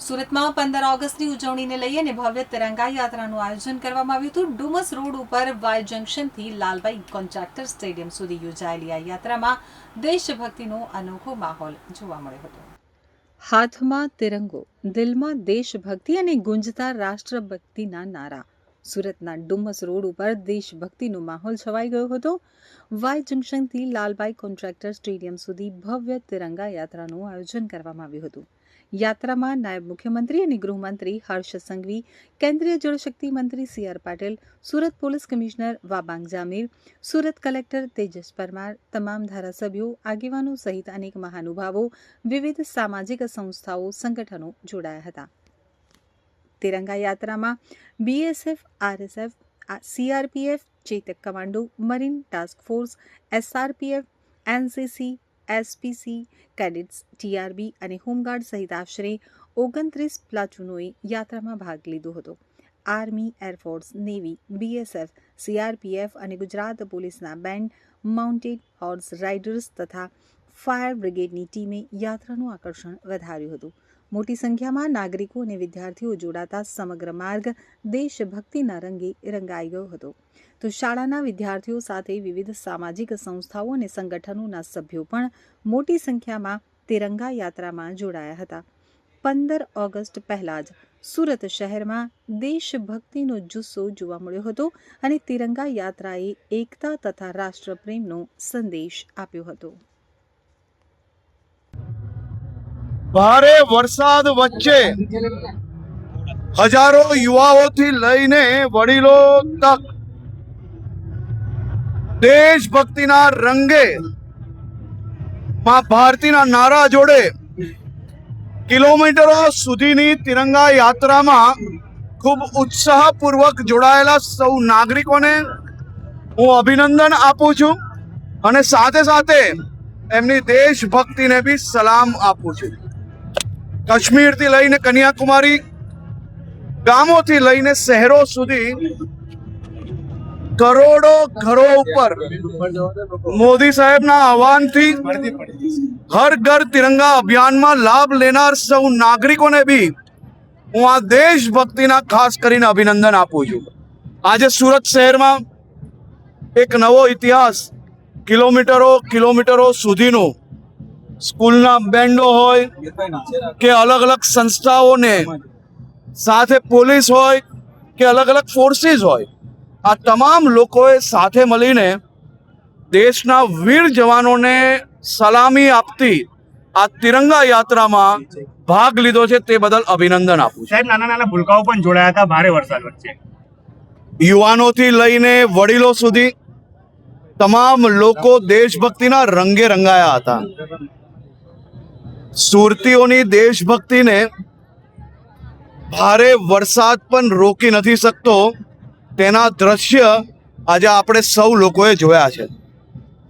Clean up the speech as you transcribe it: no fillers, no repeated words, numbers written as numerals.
સુરતમાં 15 ઓગસ્ટની ઉજવણીને લઈને ભવ્ય તિરંગા યાત્રાનું આયોજન કરવામાં આવ્યું હતું। ડુમસ રોડ ઉપર વાય જંકશનથી લાલભાઈ કોન્ટ્રાક્ટર સ્ટેડિયમ સુધી યોજાયેલી આ યાત્રામાં દેશભક્તિનો અનોખો માહોલ જોવા મળ્યો હતો। હાથમાં તિરંગો, દિલમાં દેશભક્તિ અને ગુંજતા રાષ્ટ્રભક્તિના નારા। સુરતના ડુમસ રોડ ઉપર દેશભક્તિનો માહોલ છવાઈ ગયો હતો। વાય જંકશનથી લાલભાઈ કોન્ટ્રાક્ટર સ્ટેડિયમ સુધી ભવ્ય તિરંગા યાત્રાનું આયોજન કરવામાં આવ્યું હતું। યાત્રામાં નાયબ મુખ્યમંત્રી અને ગૃહમંત્રી હર્ષ સંઘવી, કેન્દ્રીય જળશક્તિ મંત્રી CR Patil, Surat police commissioner Wabang Jamir, Surat collector Tejas Parmar, તમામ ધારાસભ્યો, આગેવાનો સહિત અનેક મહાનુભાવો, વિવિધ સામાજિક સંસ્થાઓ, સંગઠનો જોડાયા હતા। તિરંગા યાત્રામાં BSF, RSF, CRPF, Chetak commando, marine task force, SRPF, NCC, SPC, cadets, TRB અને હોમગાર્ડ સહિત આશરે 29 પ્લાટૂનોએ યાત્રામાં ભાગ લીધો હતો। Army, air force, navy, BSF, CRPF અને ગુજરાત પોલીસના બેન્ડ, માઉન્ટેડ હોર્સ રાઇડર્સ તથા ફાયર બ્રિગેડની ટીમે યાત્રાનું આકર્ષણ વધાર્યું હતું। મોટી સંખ્યામાં નાગરિકો અને વિદ્યાર્થીઓ જોડાતા સમગ્ર માર્ગ દેશભક્તિના રંગે રંગાઈ ગયો હતો। તો શાળાના વિદ્યાર્થીઓ સાથે વિવિધ સામાજિક સંસ્થાઓ અને સંગઠનોના સભ્યો પણ મોટી સંખ્યામાં તિરંગા યાત્રામાં જોડાયા હતા। 15 ઓગસ્ટ પહેલા જ સુરત શહેરમાં દેશભક્તિનો જુસ્સો જોવા મળ્યો હતો અને તિરંગા યાત્રાએ એકતા તથા રાષ્ટ્રપ્રેમનો સંદેશ આપ્યો હતો। ભારે વરસાદ વચ્ચે હજારો યુવાઓથી લઈને વડીલો તક દેશભક્તિના રંગે માં ભારતીના નારા જોડે કિલોમીટરો સુધીની તિરંગા યાત્રામાં ખૂબ ઉત્સાહપૂર્વક જોડાયેલા સૌ નાગરિકોને હું અભિનંદન આપું છું અને સાથે સાથે એમની દેશભક્તિને બી સલામ આપું છું। કાશ્મીરથી લઈને કન્યાકુમારી, ગામોથી લઈને શહેરો સુધી કરોડો ઘરો ઉપર મોદી સાહેબના આહવાનથી હર ઘર તિરંગા અભિયાનમાં લાભ લેનાર સૌ નાગરિકોને બી હું આ દેશભક્તિના ખાસ કરીને અભિનંદન આપું છું। આજે સુરત શહેરમાં એક નવો ઇતિહાસ કિલોમીટરો સુધીનો સ્કૂલના બેન્ડો હોય કે અલગ અલગ સંસ્થાઓને સાથે પોલીસ હોય કે અલગ અલગ ફોર્સિસ હોય, આ તમામ લોકોએ સાથે મળીને દેશના વીર જવાનોને સલામી આપતી આ તિરંગા યાત્રામાં ભાગ લીધો છે, તે બદલ અભિનંદન આપું છું। સાહેબ, નાના નાના ભૂલકાઓ પણ જોડાયા હતા ભારે વરસાદ વચ્ચે। યુવાનોથી લઈને વડીલો સુધી તમામ લોકો દેશભક્તિના રંગે રંગાયા હતા। સુરતીઓની દેશભક્તિને ભારે વરસાદ પણ રોકી નથી શકતો, તેના દ્રશ્ય આજે આપણે સૌ લોકોએ જોયા છે।